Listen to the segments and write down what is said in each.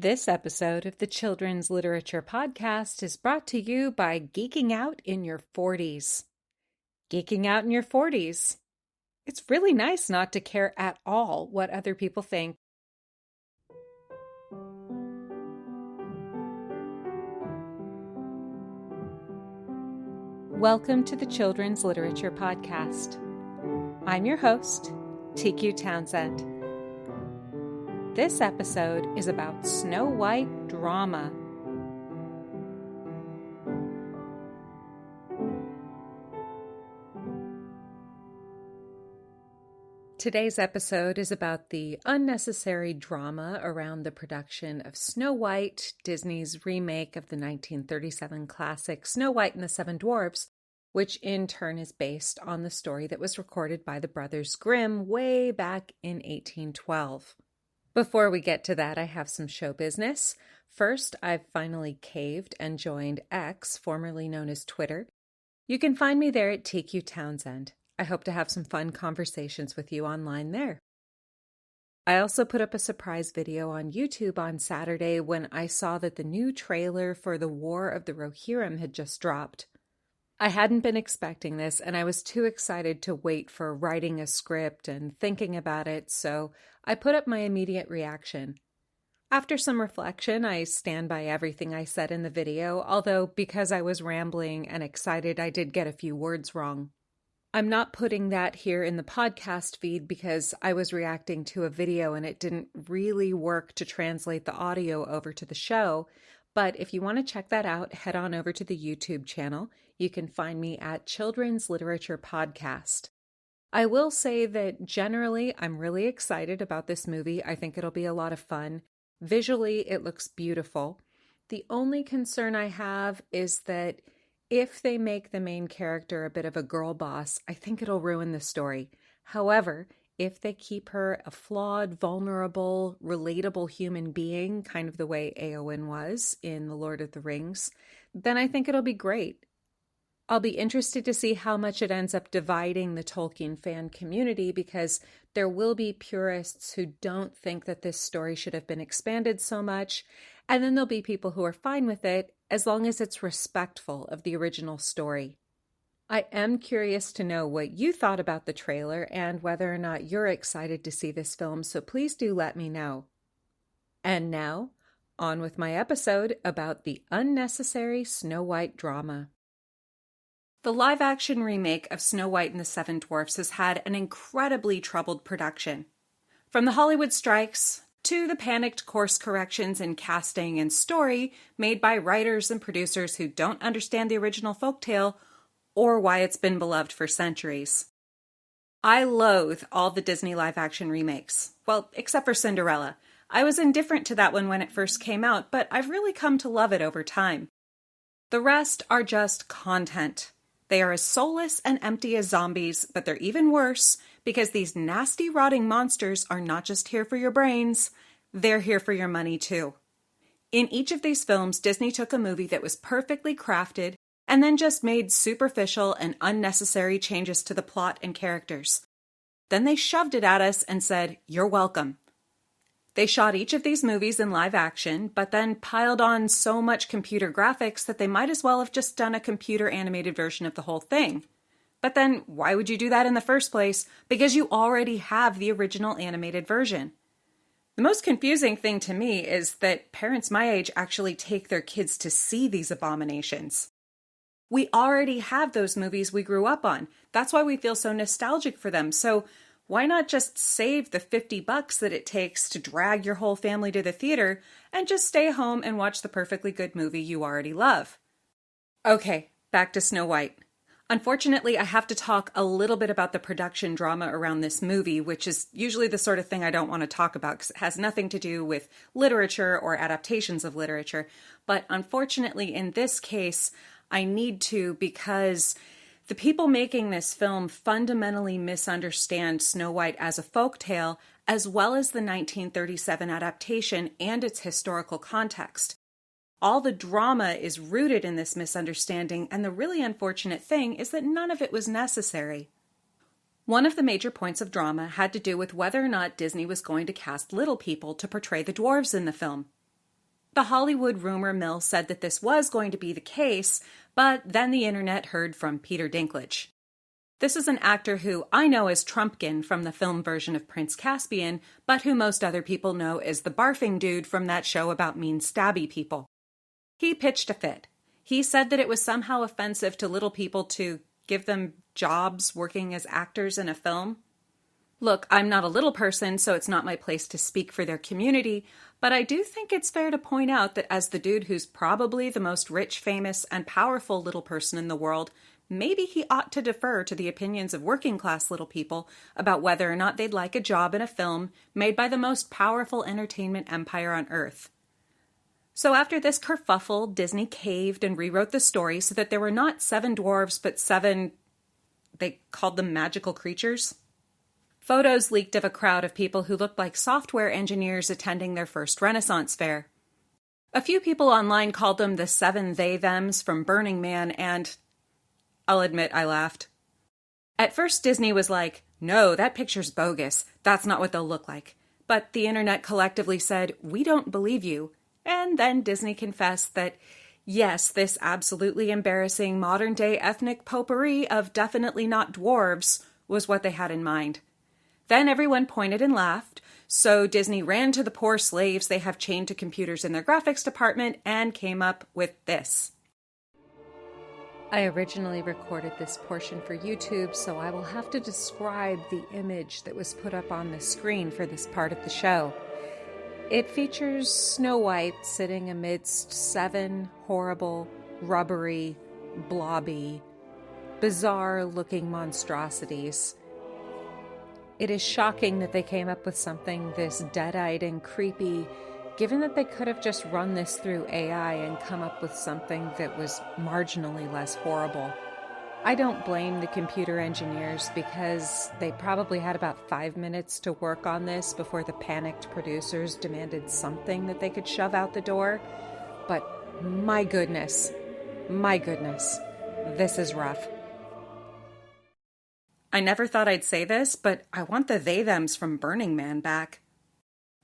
This episode of the Children's Literature Podcast is brought to you by Geeking Out in Your 40s. Geeking out in your 40s. It's really nice not to care at all what other people think. Welcome to the Children's Literature Podcast. I'm your host, TQ Townsend. This episode is about Snow White drama. Today's episode is about the unnecessary drama around the production of Snow White, Disney's remake of the 1937 classic Snow White and the Seven Dwarfs, which in turn is based on the story that was recorded by the Brothers Grimm way back in 1812. Before we get to that, I have some show business. First, I've finally caved and joined X, formerly known as Twitter. You can find me there at TQ Townsend. I hope to have some fun conversations with you online there. I also put up a surprise video on YouTube on Saturday when I saw that the new trailer for The War of the Rohirrim had just dropped. I hadn't been expecting this, and I was too excited to wait for writing a script and thinking about it, so I put up my immediate reaction. After some reflection, I stand by everything I said in the video, although because I was rambling and excited, I did get a few words wrong. I'm not putting that here in the podcast feed because I was reacting to a video and it didn't really work to translate the audio over to the show. But if you want to check that out, head on over to the YouTube channel. You can find me at Children's Literature Podcast. I will say that generally I'm really excited about this movie. I think it'll be a lot of fun. Visually, it looks beautiful. The only concern I have is that if they make the main character a bit of a girl boss, I think it'll ruin the story. However, if they keep her a flawed, vulnerable, relatable human being, kind of the way Éowyn was in The Lord of the Rings, then I think it'll be great. I'll be interested to see how much it ends up dividing the Tolkien fan community because there will be purists who don't think that this story should have been expanded so much, and then there'll be people who are fine with it as long as it's respectful of the original story. I am curious to know what you thought about the trailer and whether or not you're excited to see this film, so please do let me know. And now, on with my episode about the unnecessary Snow White drama. The live-action remake of Snow White and the Seven Dwarfs has had an incredibly troubled production. From the Hollywood strikes to the panicked course corrections in casting and story made by writers and producers who don't understand the original folktale or why it's been beloved for centuries. I loathe all the Disney live-action remakes. Well, except for Cinderella. I was indifferent to that one when it first came out, but I've really come to love it over time. The rest are just content. They are as soulless and empty as zombies, but they're even worse because these nasty rotting monsters are not just here for your brains, they're here for your money too. In each of these films, Disney took a movie that was perfectly crafted and then just made superficial and unnecessary changes to the plot and characters. Then they shoved it at us and said, "You're welcome." They shot each of these movies in live action, but then piled on so much computer graphics that they might as well have just done a computer animated version of the whole thing. But then, why would you do that in the first place? Because you already have the original animated version. The most confusing thing to me is that parents my age actually take their kids to see these abominations. We already have those movies we grew up on. That's why we feel so nostalgic for them. So why not just save the $50 that it takes to drag your whole family to the theater and just stay home and watch the perfectly good movie you already love? Okay, back to Snow White. Unfortunately, I have to talk a little bit about the production drama around this movie, which is usually the sort of thing I don't want to talk about because it has nothing to do with literature or adaptations of literature. But unfortunately, in this case, I need to because the people making this film fundamentally misunderstand Snow White as a folktale, as well as the 1937 adaptation and its historical context. All the drama is rooted in this misunderstanding, and the really unfortunate thing is that none of it was necessary. One of the major points of drama had to do with whether or not Disney was going to cast little people to portray the dwarves in the film. The Hollywood rumor mill said that this was going to be the case, but then the internet heard from Peter Dinklage. This is an actor who I know as Trumpkin from the film version of Prince Caspian, but who most other people know as the barfing dude from that show about mean stabby people. He pitched a fit. He said that it was somehow offensive to little people to give them jobs working as actors in a film. Look, I'm not a little person, so it's not my place to speak for their community, but I do think it's fair to point out that as the dude who's probably the most rich, famous, and powerful little person in the world, maybe he ought to defer to the opinions of working-class little people about whether or not they'd like a job in a film made by the most powerful entertainment empire on Earth. So after this kerfuffle, Disney caved and rewrote the story so that there were not 7 dwarves, but 7, they called them magical creatures. Photos leaked of a crowd of people who looked like software engineers attending their first Renaissance fair. A few people online called them the 7 they-thems from Burning Man, and I'll admit I laughed. At first Disney was like, no, that picture's bogus. That's not what they'll look like. But the internet collectively said, we don't believe you. And then Disney confessed that, yes, this absolutely embarrassing modern-day ethnic potpourri of definitely not dwarves was what they had in mind. Then everyone pointed and laughed, so Disney ran to the poor slaves they have chained to computers in their graphics department and came up with this. I originally recorded this portion for YouTube, so I will have to describe the image that was put up on the screen for this part of the show. It features Snow White sitting amidst 7 horrible, rubbery, blobby, bizarre-looking monstrosities. It is shocking that they came up with something this dead-eyed and creepy, given that they could have just run this through AI and come up with something that was marginally less horrible. I don't blame the computer engineers because they probably had about 5 minutes to work on this before the panicked producers demanded something that they could shove out the door. But my goodness, this is rough. I never thought I'd say this, but I want the they-thems from Burning Man back.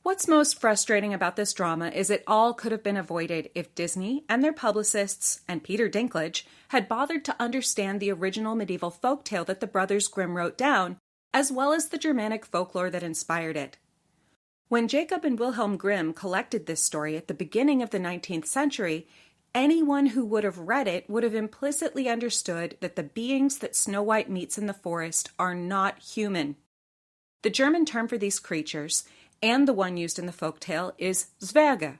What's most frustrating about this drama is it all could have been avoided if Disney and their publicists and Peter Dinklage had bothered to understand the original medieval folktale that the Brothers Grimm wrote down, as well as the Germanic folklore that inspired it. When Jacob and Wilhelm Grimm collected this story at the beginning of the 19th century, anyone who would have read it would have implicitly understood that the beings that Snow White meets in the forest are not human. The German term for these creatures, and the one used in the folktale, is Zwerge.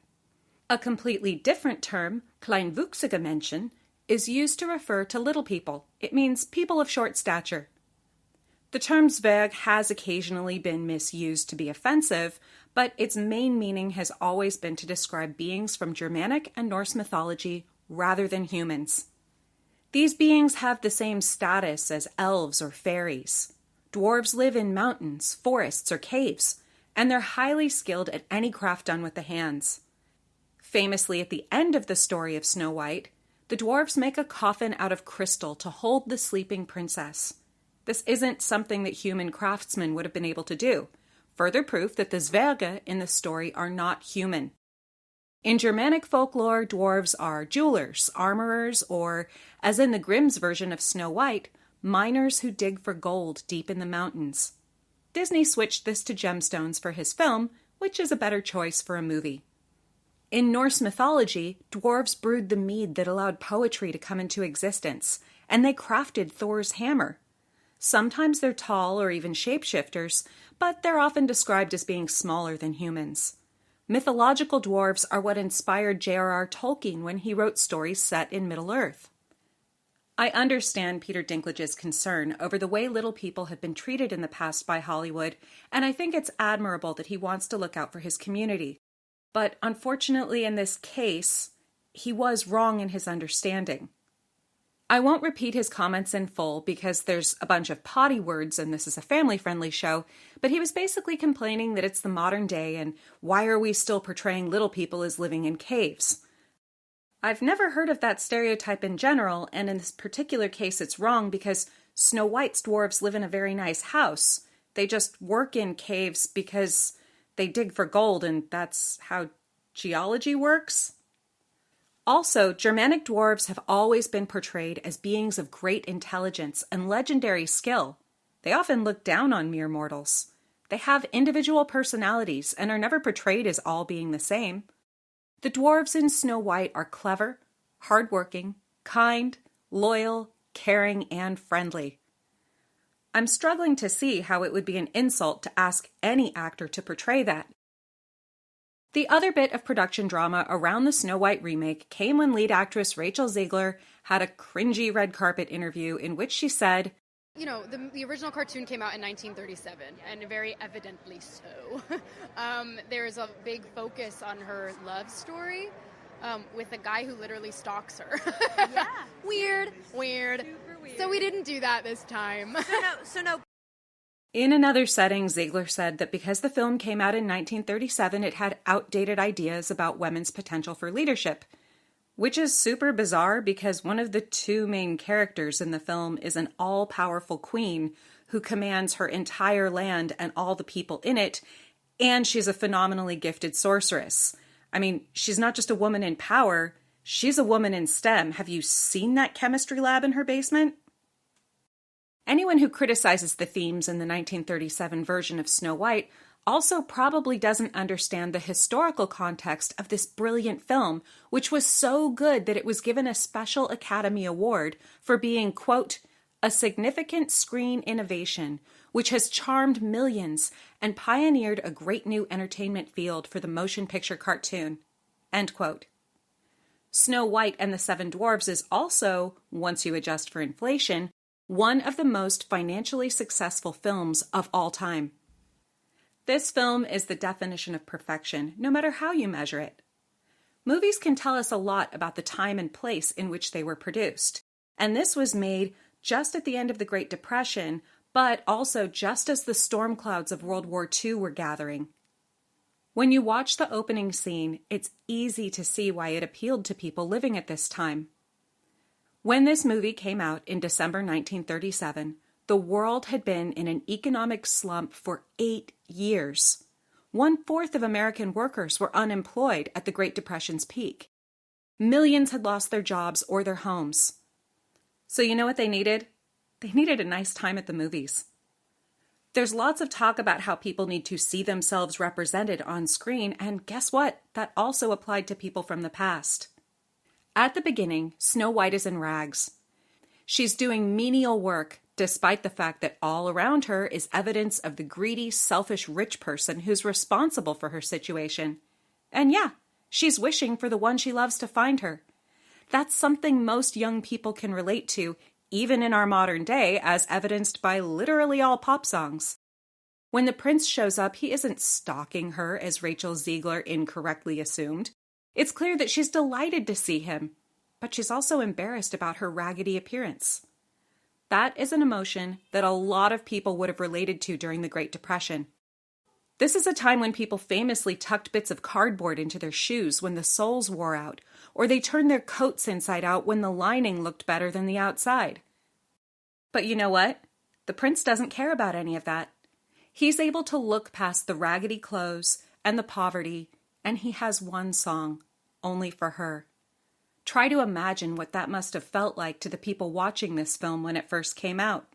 A completely different term, kleinwüchsige Menschen, is used to refer to little people. It means people of short stature. The term Zwerg has occasionally been misused to be offensive, but its main meaning has always been to describe beings from Germanic and Norse mythology rather than humans. These beings have the same status as elves or fairies. Dwarves live in mountains, forests, or caves, and they're highly skilled at any craft done with the hands. Famously, at the end of the story of Snow White, the dwarves make a coffin out of crystal to hold the sleeping princess. This isn't something that human craftsmen would have been able to do. Further proof that the Zwerge in the story are not human. In Germanic folklore, dwarves are jewelers, armorers, or, as in the Grimm's version of Snow White, miners who dig for gold deep in the mountains. Disney switched this to gemstones for his film, which is a better choice for a movie. In Norse mythology, dwarves brewed the mead that allowed poetry to come into existence, and they crafted Thor's hammer. Sometimes they're tall or even shapeshifters, but they're often described as being smaller than humans. Mythological dwarves are what inspired J.R.R. Tolkien when he wrote stories set in Middle-earth. I understand Peter Dinklage's concern over the way little people have been treated in the past by Hollywood, and I think it's admirable that he wants to look out for his community. But unfortunately in this case, he was wrong in his understanding. I won't repeat his comments in full because there's a bunch of potty words and this is a family-friendly show, but he was basically complaining that it's the modern day and why are we still portraying little people as living in caves? I've never heard of that stereotype in general, and in this particular case it's wrong because Snow White's dwarves live in a very nice house. They just work in caves because they dig for gold and that's how geology works? Also, Germanic dwarves have always been portrayed as beings of great intelligence and legendary skill. They often look down on mere mortals. They have individual personalities and are never portrayed as all being the same. The dwarves in Snow White are clever, hardworking, kind, loyal, caring, and friendly. I'm struggling to see how it would be an insult to ask any actor to portray that. The other bit of production drama around the Snow White remake came when lead actress Rachel Zegler had a cringy red carpet interview in which she said, "You know, the original cartoon came out in 1937, and very evidently so. There's a big focus on her love story with a guy who literally stalks her." Yeah. Weird. Super weird. So we didn't do that this time. So no. In another setting, Ziegler said that because the film came out in 1937, it had outdated ideas about women's potential for leadership, which is super bizarre because one of the two main characters in the film is an all-powerful queen who commands her entire land and all the people in it, and she's a phenomenally gifted sorceress. I mean, she's not just a woman in power, she's a woman in STEM. Have you seen that chemistry lab in her basement? Anyone who criticizes the themes in the 1937 version of Snow White also probably doesn't understand the historical context of this brilliant film, which was so good that it was given a special Academy Award for being, quote, a significant screen innovation, which has charmed millions and pioneered a great new entertainment field for the motion picture cartoon, end quote. Snow White and the Seven Dwarfs is also, once you adjust for inflation, one of the most financially successful films of all time. This film is the definition of perfection, no matter how you measure it. Movies can tell us a lot about the time and place in which they were produced, and this was made just at the end of the Great Depression, but also just as the storm clouds of World War II were gathering. When you watch the opening scene, it's easy to see why it appealed to people living at this time. When this movie came out in December 1937, the world had been in an economic slump for 8 years. 1/4 of American workers were unemployed at the Great Depression's peak. Millions had lost their jobs or their homes. So you know what they needed? They needed a nice time at the movies. There's lots of talk about how people need to see themselves represented on screen, and guess what? That also applied to people from the past. At the beginning, Snow White is in rags. She's doing menial work, despite the fact that all around her is evidence of the greedy, selfish rich person who's responsible for her situation. And yeah, she's wishing for the one she loves to find her. That's something most young people can relate to, even in our modern day, as evidenced by literally all pop songs. When the prince shows up, he isn't stalking her, as Rachel Zegler incorrectly assumed. It's clear that she's delighted to see him, but she's also embarrassed about her raggedy appearance. That is an emotion that a lot of people would have related to during the Great Depression. This is a time when people famously tucked bits of cardboard into their shoes when the soles wore out, or they turned their coats inside out when the lining looked better than the outside. But you know what? The prince doesn't care about any of that. He's able to look past the raggedy clothes and the poverty, and he has one song, only for her. Try to imagine what that must have felt like to the people watching this film when it first came out.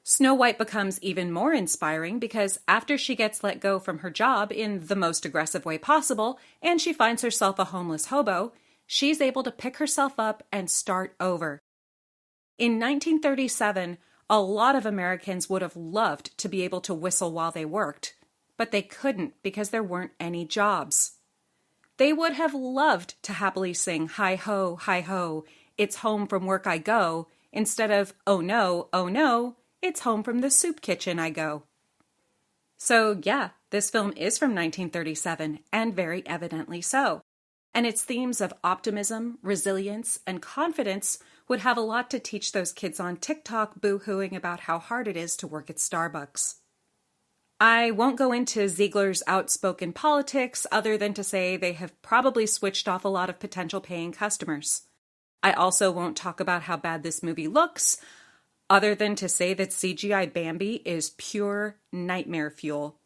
Snow White becomes even more inspiring because after she gets let go from her job in the most aggressive way possible, and she finds herself a homeless hobo, she's able to pick herself up and start over. In 1937, a lot of Americans would have loved to be able to whistle while they worked, but they couldn't because there weren't any jobs. They would have loved to happily sing, hi ho, it's home from work I go, instead of, oh no, it's home from the soup kitchen I go. So yeah, this film is from 1937, and very evidently so. And its themes of optimism, resilience, and confidence would have a lot to teach those kids on TikTok boo-hooing about how hard it is to work at Starbucks. I won't go into Ziegler's outspoken politics other than to say they have probably switched off a lot of potential paying customers. I also won't talk about how bad this movie looks, other than to say that CGI Bambi is pure nightmare fuel.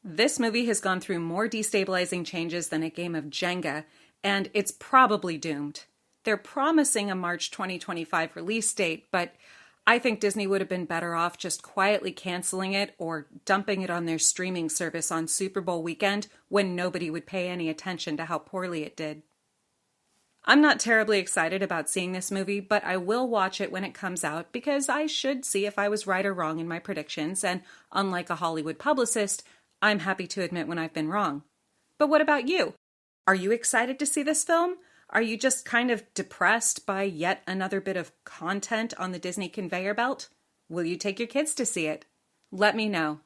This movie has gone through more destabilizing changes than a game of Jenga, and it's probably doomed. They're promising a March 2025 release date, but I think Disney would have been better off just quietly canceling it or dumping it on their streaming service on Super Bowl weekend when nobody would pay any attention to how poorly it did. I'm not terribly excited about seeing this movie, but I will watch it when it comes out because I should see if I was right or wrong in my predictions, and unlike a Hollywood publicist, I'm happy to admit when I've been wrong. But what about you? Are you excited to see this film? Are you just kind of depressed by yet another bit of content on the Disney conveyor belt? Will you take your kids to see it? Let me know.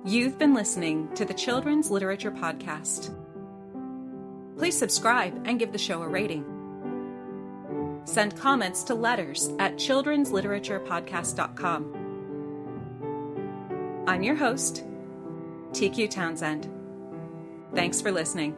You've been listening to the Children's Literature Podcast. Please subscribe and give the show a rating. Send comments to letters@children'sliteraturepodcast.com. I'm your host, TQ Townsend. Thanks for listening.